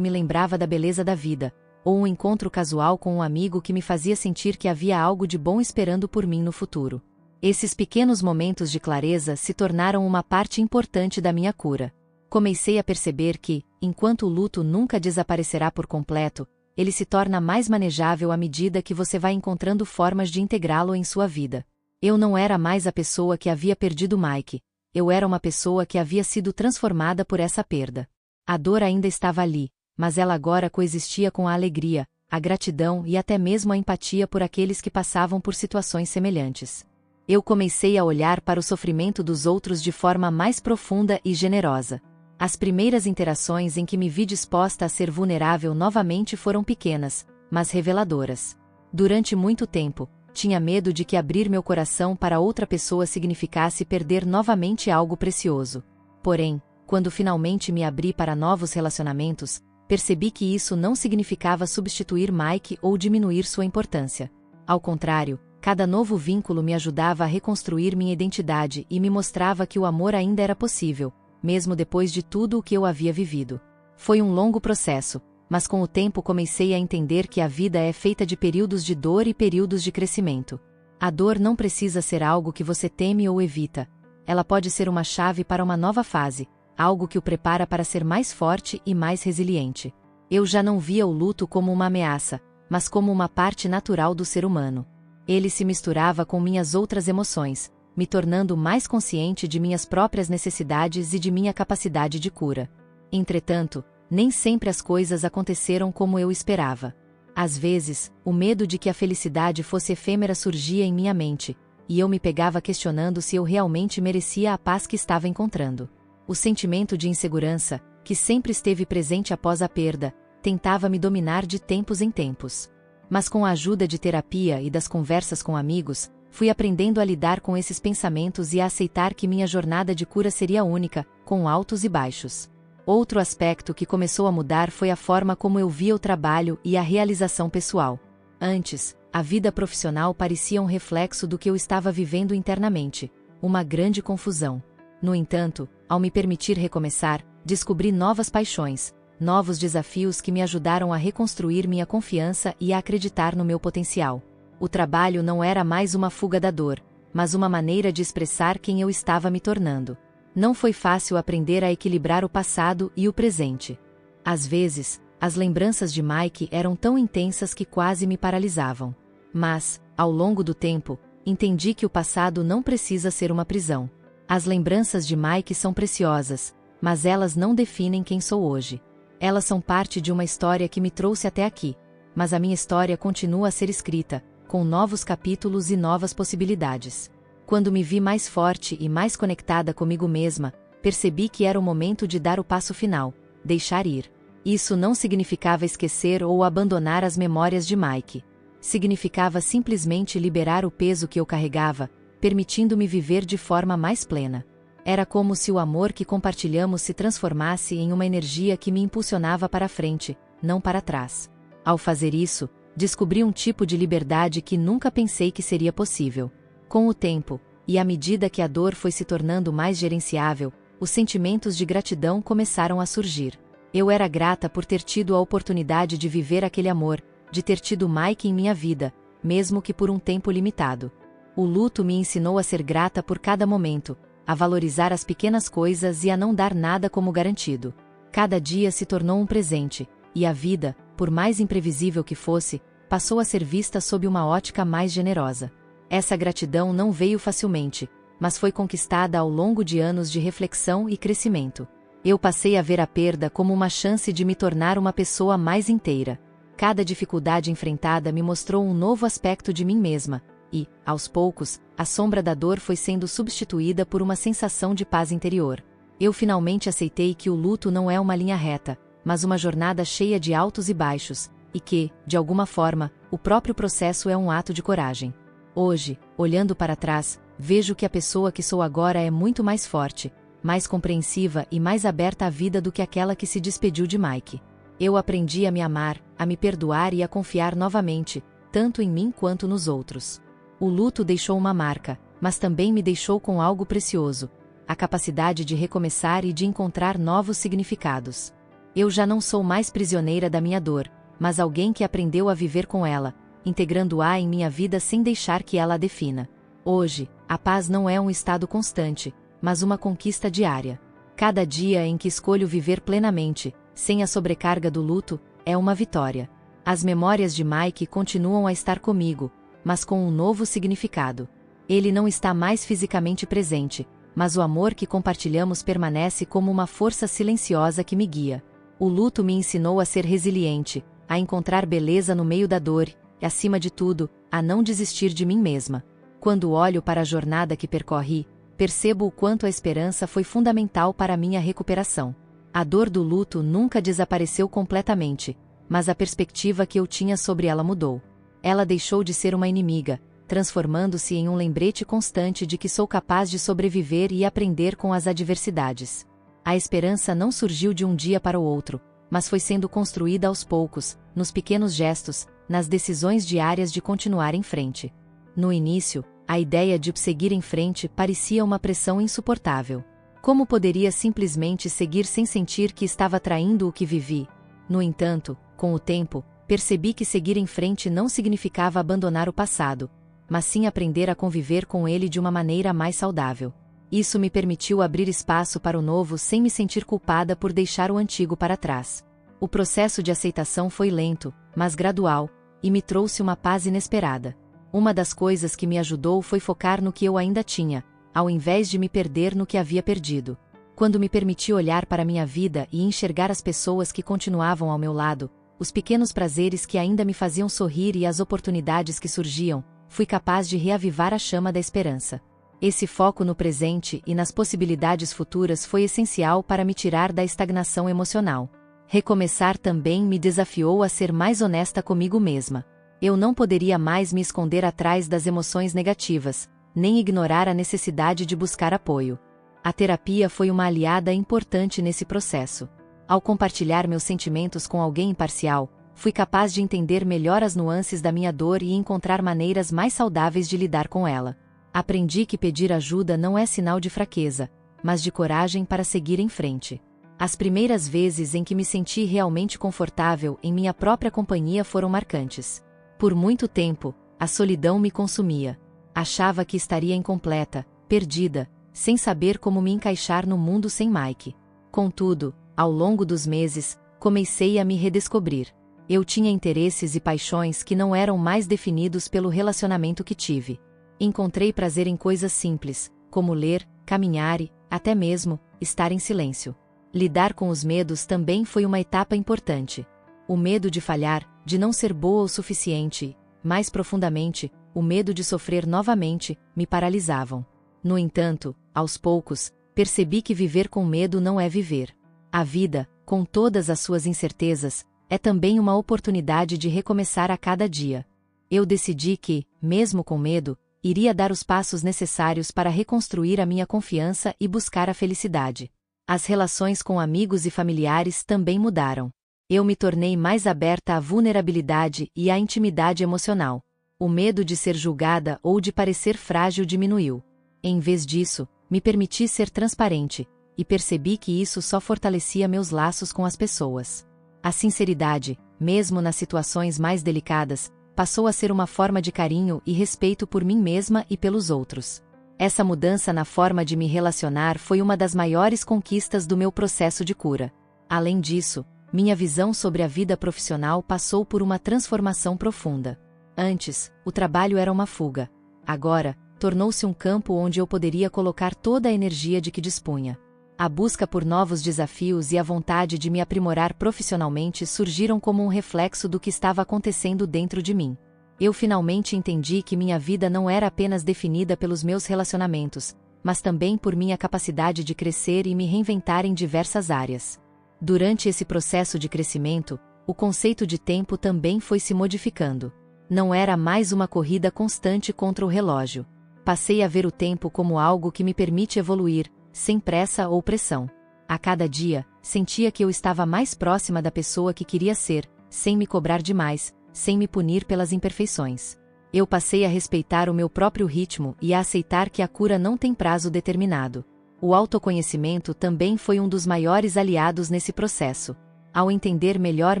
Speaker 1: me lembrava da beleza da vida, ou um encontro casual com um amigo que me fazia sentir que havia algo de bom esperando por mim no futuro. Esses pequenos momentos de clareza se tornaram uma parte importante da minha cura. Comecei a perceber que, enquanto o luto nunca desaparecerá por completo, ele se torna mais manejável à medida que você vai encontrando formas de integrá-lo em sua vida. Eu não era mais a pessoa que havia perdido Mike. Eu era uma pessoa que havia sido transformada por essa perda. A dor ainda estava ali, mas ela agora coexistia com a alegria, a gratidão e até mesmo a empatia por aqueles que passavam por situações semelhantes. Eu comecei a olhar para o sofrimento dos outros de forma mais profunda e generosa. As primeiras interações em que me vi disposta a ser vulnerável novamente foram pequenas, mas reveladoras. Durante muito tempo, tinha medo de que abrir meu coração para outra pessoa significasse perder novamente algo precioso. Porém, quando finalmente me abri para novos relacionamentos, percebi que isso não significava substituir Mike ou diminuir sua importância. Ao contrário, cada novo vínculo me ajudava a reconstruir minha identidade e me mostrava que o amor ainda era possível, mesmo depois de tudo o que eu havia vivido. Foi um longo processo, mas com o tempo comecei a entender que a vida é feita de períodos de dor e períodos de crescimento. A dor não precisa ser algo que você teme ou evita. Ela pode ser uma chave para uma nova fase, algo que o prepara para ser mais forte e mais resiliente. Eu já não via o luto como uma ameaça, mas como uma parte natural do ser humano. Ele se misturava com minhas outras emoções, me tornando mais consciente de minhas próprias necessidades e de minha capacidade de cura. Entretanto, nem sempre as coisas aconteceram como eu esperava. Às vezes, o medo de que a felicidade fosse efêmera surgia em minha mente, e eu me pegava questionando se eu realmente merecia a paz que estava encontrando. O sentimento de insegurança, que sempre esteve presente após a perda, tentava me dominar de tempos em tempos. Mas com a ajuda de terapia e das conversas com amigos, fui aprendendo a lidar com esses pensamentos e a aceitar que minha jornada de cura seria única, com altos e baixos. Outro aspecto que começou a mudar foi a forma como eu via o trabalho e a realização pessoal. Antes, a vida profissional parecia um reflexo do que eu estava vivendo internamente, uma grande confusão. No entanto, ao me permitir recomeçar, descobri novas paixões, novos desafios que me ajudaram a reconstruir minha confiança e a acreditar no meu potencial. O trabalho não era mais uma fuga da dor, mas uma maneira de expressar quem eu estava me tornando. Não foi fácil aprender a equilibrar o passado e o presente. Às vezes, as lembranças de Mike eram tão intensas que quase me paralisavam. Mas, ao longo do tempo, entendi que o passado não precisa ser uma prisão. As lembranças de Mike são preciosas, mas elas não definem quem sou hoje. Elas são parte de uma história que me trouxe até aqui, mas a minha história continua a ser escrita, com novos capítulos e novas possibilidades. Quando me vi mais forte e mais conectada comigo mesma, percebi que era o momento de dar o passo final, deixar ir. Isso não significava esquecer ou abandonar as memórias de Mike. Significava simplesmente liberar o peso que eu carregava, permitindo-me viver de forma mais plena. Era como se o amor que compartilhamos se transformasse em uma energia que me impulsionava para frente, não para trás. Ao fazer isso, descobri um tipo de liberdade que nunca pensei que seria possível. Com o tempo, e à medida que a dor foi se tornando mais gerenciável, os sentimentos de gratidão começaram a surgir. Eu era grata por ter tido a oportunidade de viver aquele amor, de ter tido Mike em minha vida, mesmo que por um tempo limitado. O luto me ensinou a ser grata por cada momento, a valorizar as pequenas coisas e a não dar nada como garantido. Cada dia se tornou um presente, e a vida, por mais imprevisível que fosse, passou a ser vista sob uma ótica mais generosa. Essa gratidão não veio facilmente, mas foi conquistada ao longo de anos de reflexão e crescimento. Eu passei a ver a perda como uma chance de me tornar uma pessoa mais inteira. Cada dificuldade enfrentada me mostrou um novo aspecto de mim mesma, e, aos poucos, a sombra da dor foi sendo substituída por uma sensação de paz interior. Eu finalmente aceitei que o luto não é uma linha reta, mas uma jornada cheia de altos e baixos, e que, de alguma forma, o próprio processo é um ato de coragem. Hoje, olhando para trás, vejo que a pessoa que sou agora é muito mais forte, mais compreensiva e mais aberta à vida do que aquela que se despediu de Mike. Eu aprendi a me amar, a me perdoar e a confiar novamente, tanto em mim quanto nos outros. O luto deixou uma marca, mas também me deixou com algo precioso: a capacidade de recomeçar e de encontrar novos significados. Eu já não sou mais prisioneira da minha dor, mas alguém que aprendeu a viver com ela, integrando-a em minha vida sem deixar que ela a defina. Hoje, a paz não é um estado constante, mas uma conquista diária. Cada dia em que escolho viver plenamente, sem a sobrecarga do luto, é uma vitória. As memórias de Mike continuam a estar comigo, mas com um novo significado. Ele não está mais fisicamente presente, mas o amor que compartilhamos permanece como uma força silenciosa que me guia. O luto me ensinou a ser resiliente, a encontrar beleza no meio da dor, e, acima de tudo, a não desistir de mim mesma. Quando olho para a jornada que percorri, percebo o quanto a esperança foi fundamental para a minha recuperação. A dor do luto nunca desapareceu completamente, mas a perspectiva que eu tinha sobre ela mudou. Ela deixou de ser uma inimiga, transformando-se em um lembrete constante de que sou capaz de sobreviver e aprender com as adversidades. A esperança não surgiu de um dia para o outro, mas foi sendo construída aos poucos, nos pequenos gestos, nas decisões diárias de continuar em frente. No início, a ideia de seguir em frente parecia uma pressão insuportável. Como poderia simplesmente seguir sem sentir que estava traindo o que vivi? No entanto, com o tempo, percebi que seguir em frente não significava abandonar o passado, mas sim aprender a conviver com ele de uma maneira mais saudável. Isso me permitiu abrir espaço para o novo sem me sentir culpada por deixar o antigo para trás. O processo de aceitação foi lento, mas gradual, e me trouxe uma paz inesperada. Uma das coisas que me ajudou foi focar no que eu ainda tinha, ao invés de me perder no que havia perdido. Quando me permiti olhar para minha vida e enxergar as pessoas que continuavam ao meu lado, os pequenos prazeres que ainda me faziam sorrir e as oportunidades que surgiam, fui capaz de reavivar a chama da esperança. Esse foco no presente e nas possibilidades futuras foi essencial para me tirar da estagnação emocional. Recomeçar também me desafiou a ser mais honesta comigo mesma. Eu não poderia mais me esconder atrás das emoções negativas, nem ignorar a necessidade de buscar apoio. A terapia foi uma aliada importante nesse processo. Ao compartilhar meus sentimentos com alguém imparcial, fui capaz de entender melhor as nuances da minha dor e encontrar maneiras mais saudáveis de lidar com ela. Aprendi que pedir ajuda não é sinal de fraqueza, mas de coragem para seguir em frente. As primeiras vezes em que me senti realmente confortável em minha própria companhia foram marcantes. Por muito tempo, a solidão me consumia. Achava que estaria incompleta, perdida, sem saber como me encaixar no mundo sem Mike. Contudo, ao longo dos meses, comecei a me redescobrir. Eu tinha interesses e paixões que não eram mais definidos pelo relacionamento que tive. Encontrei prazer em coisas simples, como ler, caminhar e, até mesmo, estar em silêncio. Lidar com os medos também foi uma etapa importante. O medo de falhar, de não ser boa o suficiente e, mais profundamente, o medo de sofrer novamente, me paralisavam. No entanto, aos poucos, percebi que viver com medo não é viver. A vida, com todas as suas incertezas, é também uma oportunidade de recomeçar a cada dia. Eu decidi que, mesmo com medo, iria dar os passos necessários para reconstruir a minha confiança e buscar a felicidade. As relações com amigos e familiares também mudaram. Eu me tornei mais aberta à vulnerabilidade e à intimidade emocional. O medo de ser julgada ou de parecer frágil diminuiu. Em vez disso, me permiti ser transparente, e percebi que isso só fortalecia meus laços com as pessoas. A sinceridade, mesmo nas situações mais delicadas, passou a ser uma forma de carinho e respeito por mim mesma e pelos outros. Essa mudança na forma de me relacionar foi uma das maiores conquistas do meu processo de cura. Além disso, minha visão sobre a vida profissional passou por uma transformação profunda. Antes, o trabalho era uma fuga. Agora, tornou-se um campo onde eu poderia colocar toda a energia de que dispunha. A busca por novos desafios e a vontade de me aprimorar profissionalmente surgiram como um reflexo do que estava acontecendo dentro de mim. Eu finalmente entendi que minha vida não era apenas definida pelos meus relacionamentos, mas também por minha capacidade de crescer e me reinventar em diversas áreas. Durante esse processo de crescimento, o conceito de tempo também foi se modificando. Não era mais uma corrida constante contra o relógio. Passei a ver o tempo como algo que me permite evoluir, sem pressa ou pressão. A cada dia, sentia que eu estava mais próxima da pessoa que queria ser, sem me cobrar demais, sem me punir pelas imperfeições. Eu passei a respeitar o meu próprio ritmo e a aceitar que a cura não tem prazo determinado. O autoconhecimento também foi um dos maiores aliados nesse processo. Ao entender melhor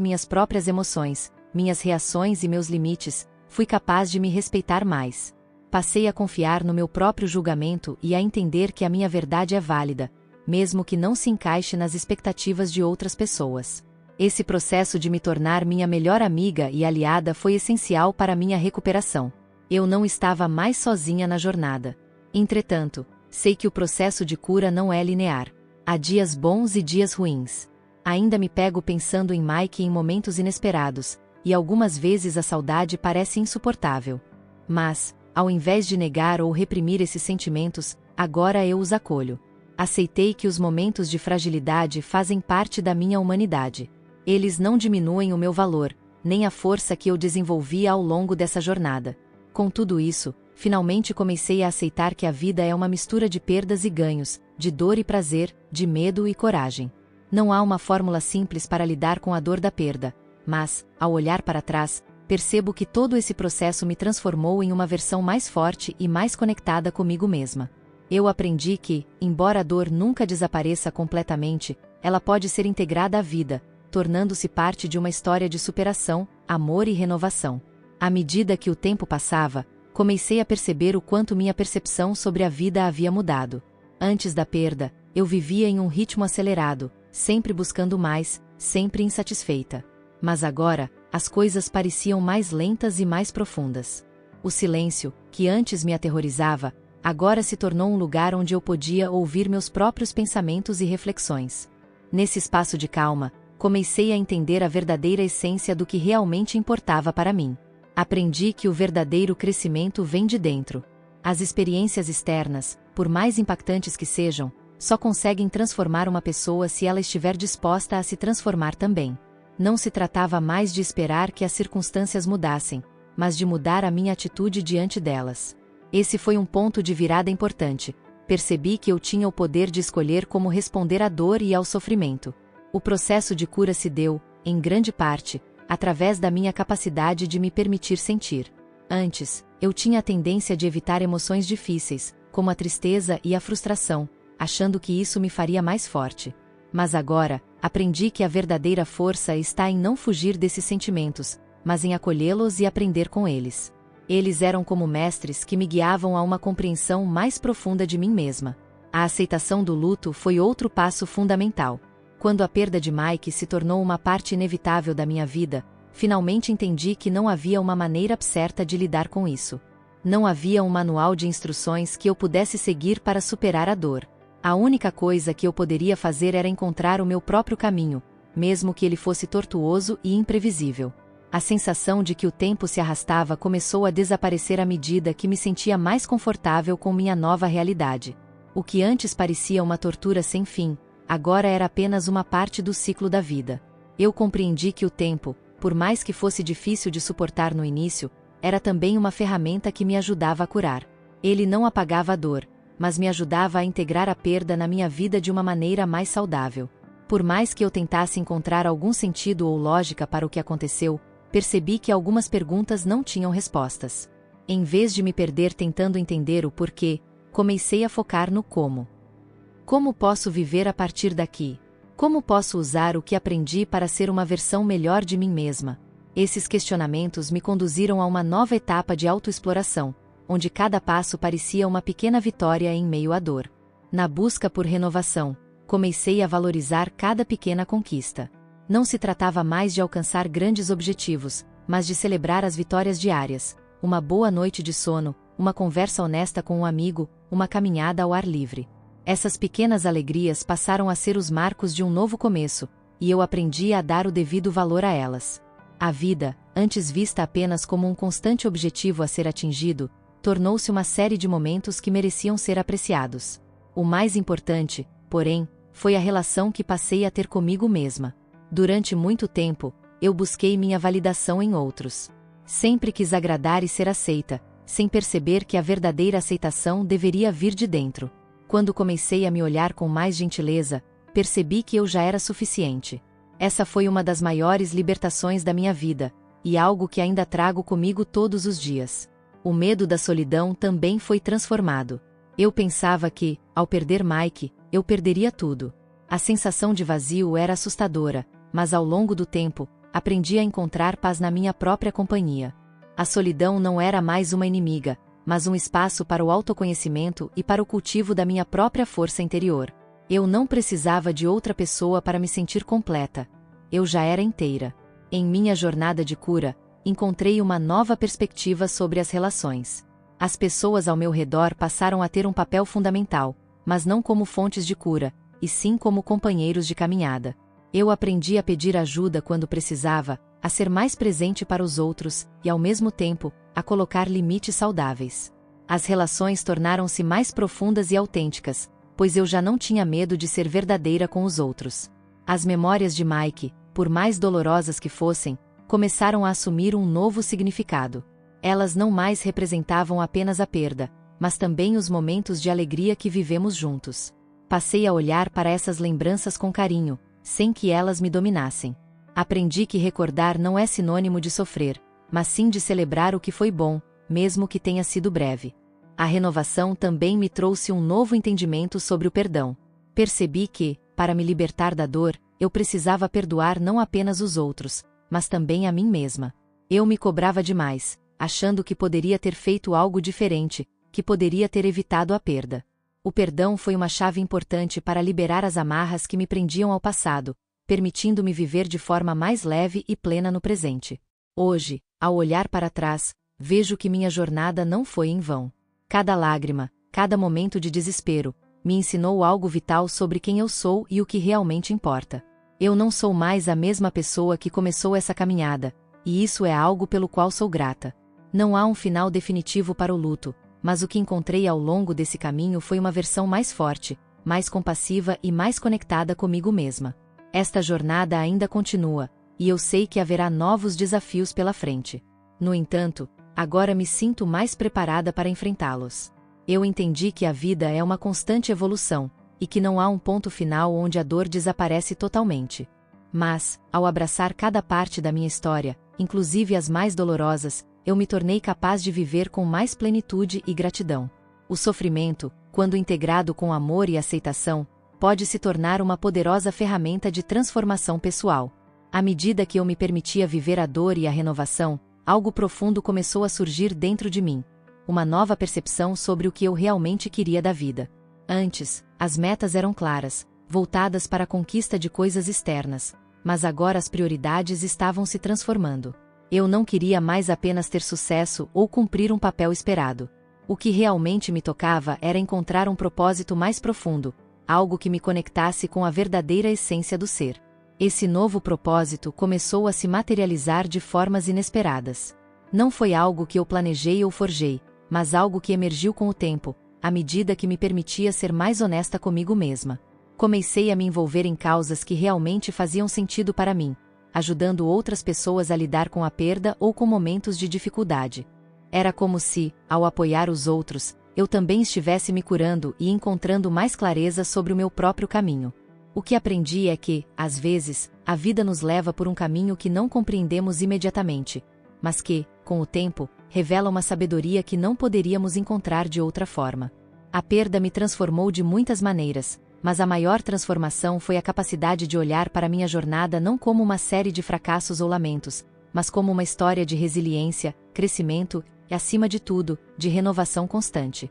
Speaker 1: minhas próprias emoções, minhas reações e meus limites, fui capaz de me respeitar mais. Passei a confiar no meu próprio julgamento e a entender que a minha verdade é válida, mesmo que não se encaixe nas expectativas de outras pessoas. Esse processo de me tornar minha melhor amiga e aliada foi essencial para minha recuperação. Eu não estava mais sozinha na jornada. Entretanto, sei que o processo de cura não é linear. Há dias bons e dias ruins. Ainda me pego pensando em Mike em momentos inesperados, e algumas vezes a saudade parece insuportável. Mas, ao invés de negar ou reprimir esses sentimentos, agora eu os acolho. Aceitei que os momentos de fragilidade fazem parte da minha humanidade. Eles não diminuem o meu valor, nem a força que eu desenvolvi ao longo dessa jornada. Com tudo isso, finalmente comecei a aceitar que a vida é uma mistura de perdas e ganhos, de dor e prazer, de medo e coragem. Não há uma fórmula simples para lidar com a dor da perda, mas, ao olhar para trás, percebo que todo esse processo me transformou em uma versão mais forte e mais conectada comigo mesma. Eu aprendi que, embora a dor nunca desapareça completamente, ela pode ser integrada à vida, tornando-se parte de uma história de superação, amor e renovação. À medida que o tempo passava, comecei a perceber o quanto minha percepção sobre a vida havia mudado. Antes da perda, eu vivia em um ritmo acelerado, sempre buscando mais, sempre insatisfeita. Mas agora, as coisas pareciam mais lentas e mais profundas. O silêncio, que antes me aterrorizava, agora se tornou um lugar onde eu podia ouvir meus próprios pensamentos e reflexões. Nesse espaço de calma, comecei a entender a verdadeira essência do que realmente importava para mim. Aprendi que o verdadeiro crescimento vem de dentro. As experiências externas, por mais impactantes que sejam, só conseguem transformar uma pessoa se ela estiver disposta a se transformar também. Não se tratava mais de esperar que as circunstâncias mudassem, mas de mudar a minha atitude diante delas. Esse foi um ponto de virada importante. Percebi que eu tinha o poder de escolher como responder à dor e ao sofrimento. O processo de cura se deu, em grande parte, através da minha capacidade de me permitir sentir. Antes, eu tinha a tendência de evitar emoções difíceis, como a tristeza e a frustração, achando que isso me faria mais forte. Mas agora, aprendi que a verdadeira força está em não fugir desses sentimentos, mas em acolhê-los e aprender com eles. Eles eram como mestres que me guiavam a uma compreensão mais profunda de mim mesma. A aceitação do luto foi outro passo fundamental. Quando a perda de Mike se tornou uma parte inevitável da minha vida, finalmente entendi que não havia uma maneira certa de lidar com isso. Não havia um manual de instruções que eu pudesse seguir para superar a dor. A única coisa que eu poderia fazer era encontrar o meu próprio caminho, mesmo que ele fosse tortuoso e imprevisível. A sensação de que o tempo se arrastava começou a desaparecer à medida que me sentia mais confortável com minha nova realidade. O que antes parecia uma tortura sem fim, agora era apenas uma parte do ciclo da vida. Eu compreendi que o tempo, por mais que fosse difícil de suportar no início, era também uma ferramenta que me ajudava a curar. Ele não apagava a dor, mas me ajudava a integrar a perda na minha vida de uma maneira mais saudável. Por mais que eu tentasse encontrar algum sentido ou lógica para o que aconteceu, percebi que algumas perguntas não tinham respostas. Em vez de me perder tentando entender o porquê, comecei a focar no como. Como posso viver a partir daqui? Como posso usar o que aprendi para ser uma versão melhor de mim mesma? Esses questionamentos me conduziram a uma nova etapa de autoexploração, onde cada passo parecia uma pequena vitória em meio à dor. Na busca por renovação, comecei a valorizar cada pequena conquista. Não se tratava mais de alcançar grandes objetivos, mas de celebrar as vitórias diárias, uma boa noite de sono, uma conversa honesta com um amigo, uma caminhada ao ar livre. Essas pequenas alegrias passaram a ser os marcos de um novo começo, e eu aprendi a dar o devido valor a elas. A vida, antes vista apenas como um constante objetivo a ser atingido, tornou-se uma série de momentos que mereciam ser apreciados. O mais importante, porém, foi a relação que passei a ter comigo mesma. Durante muito tempo, eu busquei minha validação em outros. Sempre quis agradar e ser aceita, sem perceber que a verdadeira aceitação deveria vir de dentro. Quando comecei a me olhar com mais gentileza, percebi que eu já era suficiente. Essa foi uma das maiores libertações da minha vida, e algo que ainda trago comigo todos os dias. O medo da solidão também foi transformado. Eu pensava que, ao perder Mike, eu perderia tudo. A sensação de vazio era assustadora, mas ao longo do tempo, aprendi a encontrar paz na minha própria companhia. A solidão não era mais uma inimiga, mas um espaço para o autoconhecimento e para o cultivo da minha própria força interior. Eu não precisava de outra pessoa para me sentir completa. Eu já era inteira. Em minha jornada de cura, encontrei uma nova perspectiva sobre as relações. As pessoas ao meu redor passaram a ter um papel fundamental, mas não como fontes de cura, e sim como companheiros de caminhada. Eu aprendi a pedir ajuda quando precisava, a ser mais presente para os outros, e ao mesmo tempo, a colocar limites saudáveis. As relações tornaram-se mais profundas e autênticas, pois eu já não tinha medo de ser verdadeira com os outros. As memórias de Mike, por mais dolorosas que fossem, começaram a assumir um novo significado. Elas não mais representavam apenas a perda, mas também os momentos de alegria que vivemos juntos. Passei a olhar para essas lembranças com carinho, sem que elas me dominassem. Aprendi que recordar não é sinônimo de sofrer, mas sim de celebrar o que foi bom, mesmo que tenha sido breve. A renovação também me trouxe um novo entendimento sobre o perdão. Percebi que, para me libertar da dor, eu precisava perdoar não apenas os outros, mas também a mim mesma. Eu me cobrava demais, achando que poderia ter feito algo diferente, que poderia ter evitado a perda. O perdão foi uma chave importante para liberar as amarras que me prendiam ao passado, permitindo-me viver de forma mais leve e plena no presente. Hoje, ao olhar para trás, vejo que minha jornada não foi em vão. Cada lágrima, cada momento de desespero, me ensinou algo vital sobre quem eu sou e o que realmente importa. Eu não sou mais a mesma pessoa que começou essa caminhada, e isso é algo pelo qual sou grata. Não há um final definitivo para o luto, mas o que encontrei ao longo desse caminho foi uma versão mais forte, mais compassiva e mais conectada comigo mesma. Esta jornada ainda continua, e eu sei que haverá novos desafios pela frente. No entanto, agora me sinto mais preparada para enfrentá-los. Eu entendi que a vida é uma constante evolução, e que não há um ponto final onde a dor desaparece totalmente. Mas, ao abraçar cada parte da minha história, inclusive as mais dolorosas, eu me tornei capaz de viver com mais plenitude e gratidão. O sofrimento, quando integrado com amor e aceitação, pode se tornar uma poderosa ferramenta de transformação pessoal. À medida que eu me permitia viver a dor e a renovação, algo profundo começou a surgir dentro de mim. Uma nova percepção sobre o que eu realmente queria da vida. Antes, as metas eram claras, voltadas para a conquista de coisas externas, mas agora as prioridades estavam se transformando. Eu não queria mais apenas ter sucesso ou cumprir um papel esperado. O que realmente me tocava era encontrar um propósito mais profundo, algo que me conectasse com a verdadeira essência do ser. Esse novo propósito começou a se materializar de formas inesperadas. Não foi algo que eu planejei ou forjei, mas algo que emergiu com o tempo, à medida que me permitia ser mais honesta comigo mesma. Comecei a me envolver em causas que realmente faziam sentido para mim, ajudando outras pessoas a lidar com a perda ou com momentos de dificuldade. Era como se, ao apoiar os outros, eu também estivesse me curando e encontrando mais clareza sobre o meu próprio caminho. O que aprendi é que, às vezes, a vida nos leva por um caminho que não compreendemos imediatamente, mas que, com o tempo, revela uma sabedoria que não poderíamos encontrar de outra forma. A perda me transformou de muitas maneiras, mas a maior transformação foi a capacidade de olhar para minha jornada não como uma série de fracassos ou lamentos, mas como uma história de resiliência, crescimento e, acima de tudo, de renovação constante.